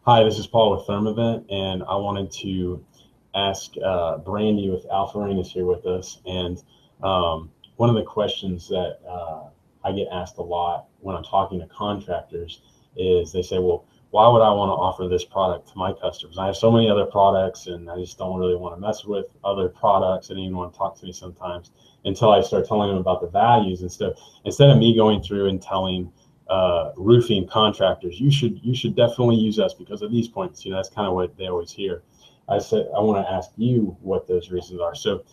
Hi, this is Paul with Therma Vent, and I wanted to ask Brandy with Alpha Rain is here with us. And one of the questions that I get asked a lot when I'm talking to contractors is they say, well, why would I want to offer this product to my customers? I have so many other products and I just don't really want to mess with other products. They don't even want to talk to me sometimes until I start telling them about the values. Instead of me going through and telling roofing contractors, you should definitely use us because of these points. You know, that's kind of what they always hear. I said I want to ask you what those reasons are. So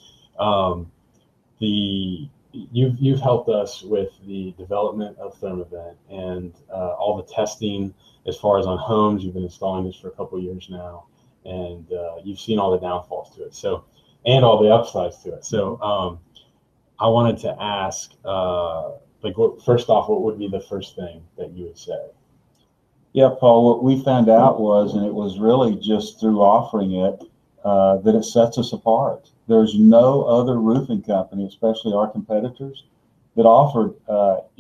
you've helped us with the development of Therma Vent and all the testing as far as on homes. You've been installing this for a couple of years now, and you've seen all the downfalls to it. So, and all the upsides to it. So I wanted to ask, first off, what would be the first thing that you would say? Yeah, Paul, what we found out was, and it was really just through offering it, that it sets us apart. There's no other roofing company, especially our competitors, that offered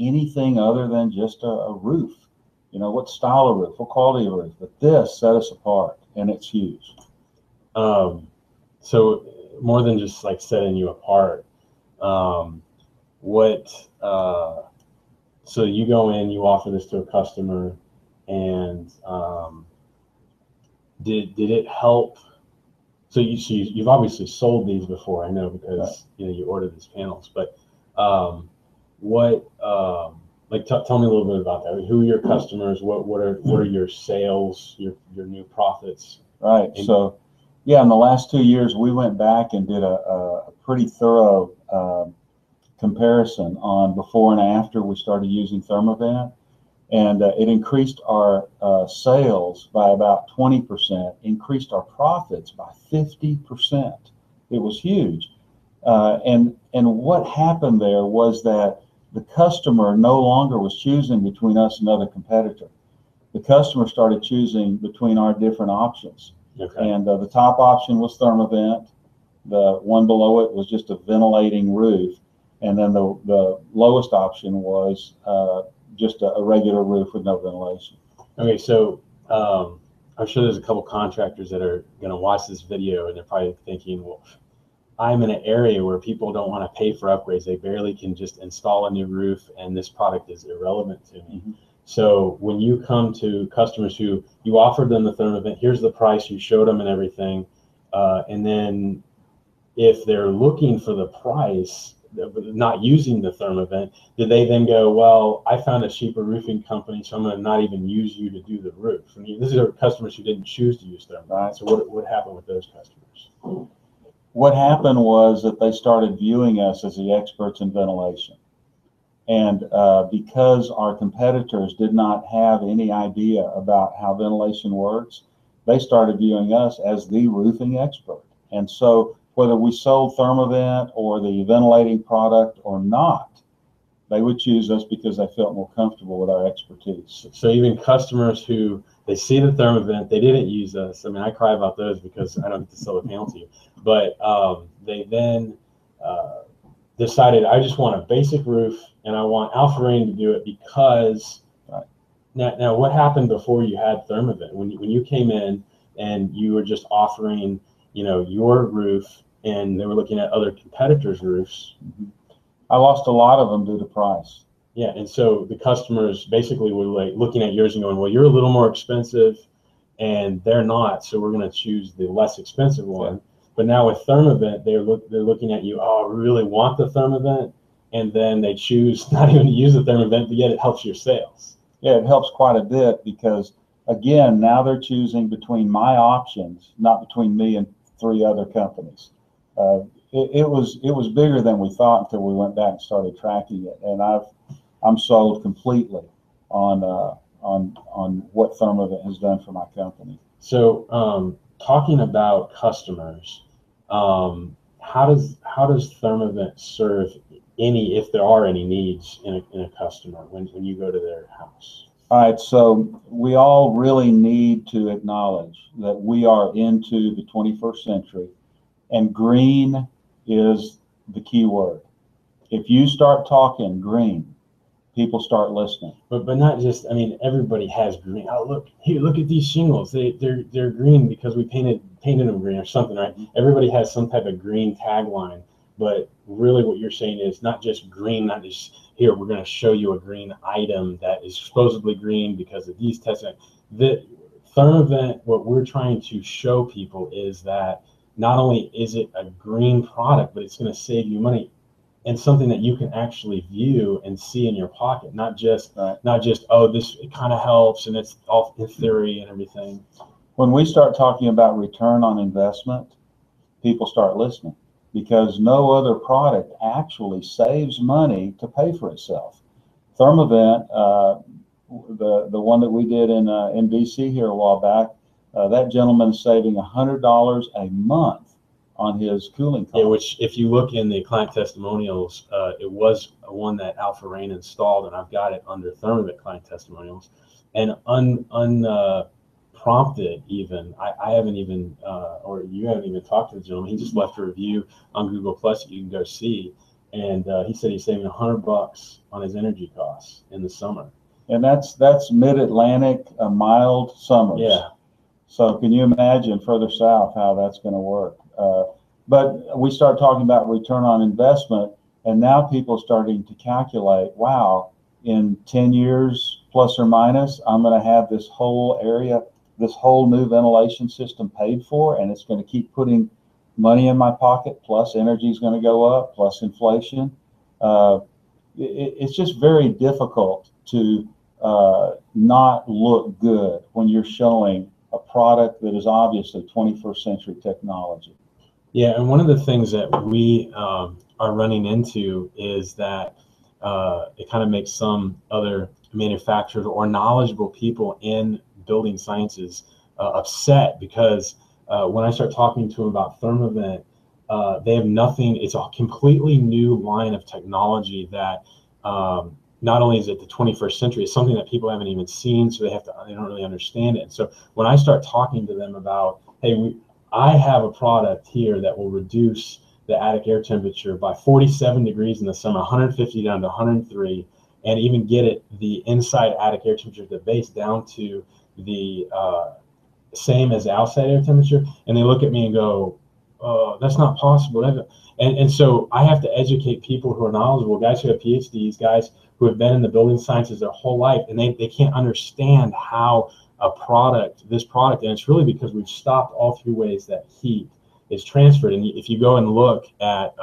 anything other than just a roof. You know, what style of roof, what quality of roof, but this set us apart, and it's huge. So more than just like setting you apart, so you go in, you offer this to a customer, and did it help? So you've obviously sold these before, I know, because Right. You know you ordered these panels. But tell me a little bit about that. Who are your customers? What are your sales? Your new profits? Right. So, yeah, in the last 2 years, we went back and did a pretty thorough comparison on before and after we started using Therma Vent, and it increased our sales by about 20%, increased our profits by 50%. It was huge. And what happened there was that the customer no longer was choosing between us and another competitor. The customer started choosing between our different options. Okay. And the top option was Therma Vent. The one below it was just a ventilating roof. And then the lowest option was just a regular roof with no ventilation. Okay, so I'm sure there's a couple contractors that are going to watch this video and they're probably thinking, well, I'm in an area where people don't want to pay for upgrades. They barely can just install a new roof, and this product is irrelevant to me. Mm-hmm. So when you come to customers who you offered them the Therma Vent, here's the price, you showed them and everything, and then if they're looking for the price, not using the Therma Vent, did they then go, well, I found a cheaper roofing company, so I'm going to not even use you to do the roof? I mean, these are customers who didn't choose to use Therma Vent. So what happened with those customers? What happened was that they started viewing us as the experts in ventilation. And because our competitors did not have any idea about how ventilation works, they started viewing us as the roofing expert. And so whether we sold Therma Vent or the ventilating product or not, they would choose us because they felt more comfortable with our expertise. So even customers who they see the Therma Vent, they didn't use us. I mean, I cry about those because I don't get to sell the panel to you. But they then decided, I just want a basic roof and I want Alpha Rain to do it because. Right. Now what happened before you had Therma Vent? When you came in and you were just offering, you know, your roof, and they were looking at other competitors' roofs. Mm-hmm. I lost a lot of them due to price. Yeah, and so the customers basically were like looking at yours and going, well, you're a little more expensive, and they're not, so we're going to choose the less expensive one. Yeah. But now with Therma Vent, they're looking at you, oh, I really want the Therma Vent, and then they choose not even to use the Therma Vent, but yet it helps your sales. Yeah, it helps quite a bit because, again, now they're choosing between my options, not between me and 3 other companies. It was bigger than we thought until we went back and started tracking it, and I'm sold completely on what Therma Vent has done for my company. So talking about customers, how does Therma Vent serve if there are any needs in a customer when you go to their house? All right, so we all really need to acknowledge that we are into the 21st century, and green is the key word. If you start talking green, people start listening. But not just, I mean, everybody has green. Oh, look here, look at these shingles. They're green because we painted them green or something, right? Everybody has some type of green tagline. But really what you're saying is not just green, not just here, we're going to show you a green item that is supposedly green because of these tests. The Therma Vent, what we're trying to show people is that not only is it a green product, but it's going to save you money and something that you can actually view and see in your pocket, not just oh, this, it kind of helps and it's all in theory and everything. When we start talking about return on investment, people start listening, because no other product actually saves money to pay for itself. Therma Vent, the one that we did in DC here a while back, that gentleman's saving $100 a month on his cooling costs. Yeah, which if you look in the client testimonials, it was one that Alpha Rain installed, and I've got it under Therma Vent client testimonials. And unprompted even, I haven't even, or you haven't even talked to the gentleman. He just left a review on Google Plus that you can go see. And he said he's saving $100 on his energy costs in the summer. And that's mid-Atlantic, mild summers. Yeah. So can you imagine further south how that's going to work? But we start talking about return on investment, and now people are starting to calculate, wow, in 10 years plus or minus, I'm going to have this whole area, this whole new ventilation system paid for, and it's going to keep putting money in my pocket, plus energy is going to go up, plus inflation. It's just very difficult to not look good when you're showing a product that is obviously 21st century technology. Yeah, and one of the things that we are running into is that it kind of makes some other manufacturers or knowledgeable people in building sciences upset, because when I start talking to them about Therma Vent, they have nothing. It's a completely new line of technology that not only is it the 21st century, it's something that people haven't even seen, so they don't really understand it. And so when I start talking to them about, hey, I have a product here that will reduce the attic air temperature by 47 degrees in the summer, 150 down to 103, and even get it the inside attic air temperature, the base, down to the same as the outside air temperature, and they look at me and go, oh, that's not possible. And so I have to educate people who are knowledgeable, guys who have PhDs, guys who have been in the building sciences their whole life, and they can't understand how this product, and it's really because we've stopped all three ways that heat is transferred. And if you go and look at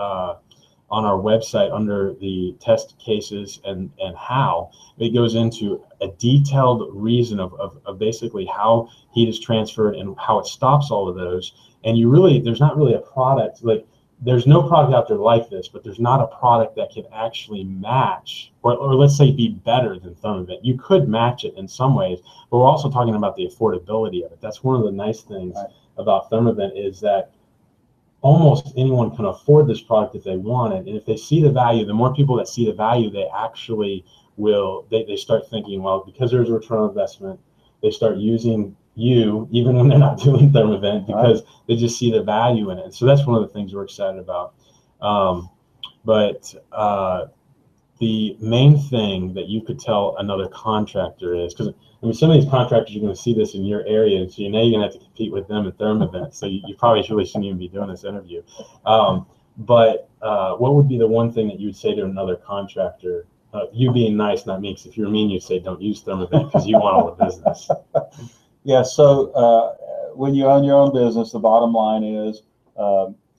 on our website under the test cases and how, it goes into a detailed reason of basically how heat is transferred and how it stops all of those. And there's not really a product, like there's no product out there like this, but there's not a product that can actually match, or let's say be better than Therma Vent. You could match it in some ways, but we're also talking about the affordability of it. That's one of the nice things about Therma Vent, is that almost anyone can afford this product if they want it. And if they see the value, the more people that see the value, they actually will, they start thinking, well, because there's a return on investment, they start using you even when they're not doing Therma Vent, because they just see the value in it. So that's one of the things we're excited about. But the main thing that you could tell another contractor is, because I mean, some of these contractors are going to see this in your area, and so you know you're going to have to compete with them at Therma Vent. So you probably really shouldn't even be doing this interview. But what would be the one thing that you would say to another contractor? You being nice, not me, because if you're mean, you'd say don't use Therma Vent because you want all the business. Yeah, so when you own your own business, the bottom line is,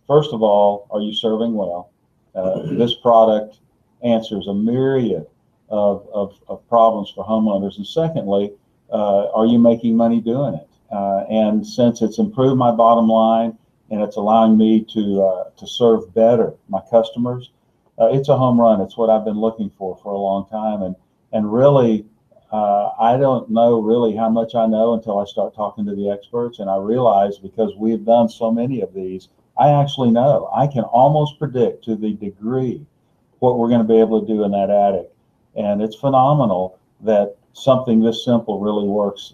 first of all, are you serving well? This product answers a myriad of problems for homeowners. And secondly, are you making money doing it? And since it's improved my bottom line and it's allowing me to serve better my customers, it's a home run. It's what I've been looking for a long time. And really, I don't know really how much I know until I start talking to the experts, and I realize, because we've done so many of these, I actually know. I can almost predict to the degree what we're going to be able to do in that attic. And it's phenomenal that something this simple really works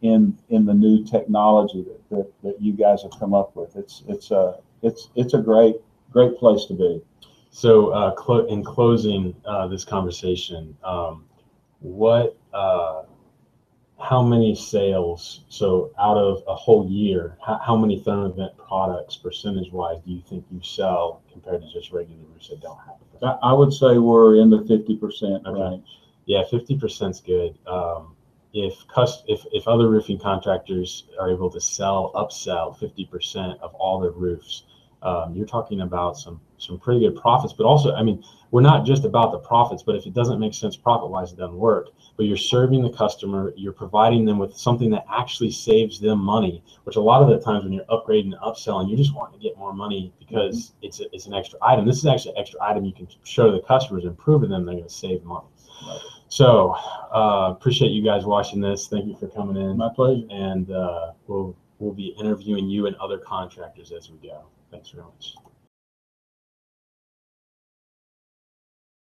in the new technology that you guys have come up with. It's a great place to be. So in closing this conversation, how many sales, so out of a whole year, how many Therma Vent products percentage-wise do you think you sell compared to just regular roofs that don't have it? I would say we're in the 50% range. Yeah, 50% is good. If other roofing contractors are able to upsell 50% of all their roofs, you're talking about some pretty good profits. But also, I mean, we're not just about the profits, but if it doesn't make sense profit-wise, it doesn't work. But you're serving the customer, you're providing them with something that actually saves them money, which a lot of the times when you're upgrading and upselling, you just want to get more money because it's an extra item. This is actually an extra item you can show to the customers and prove to them they're going to save money. Right. So appreciate you guys watching this. Thank you for coming in. My pleasure. And we'll be interviewing you and other contractors as we go. Thanks very much.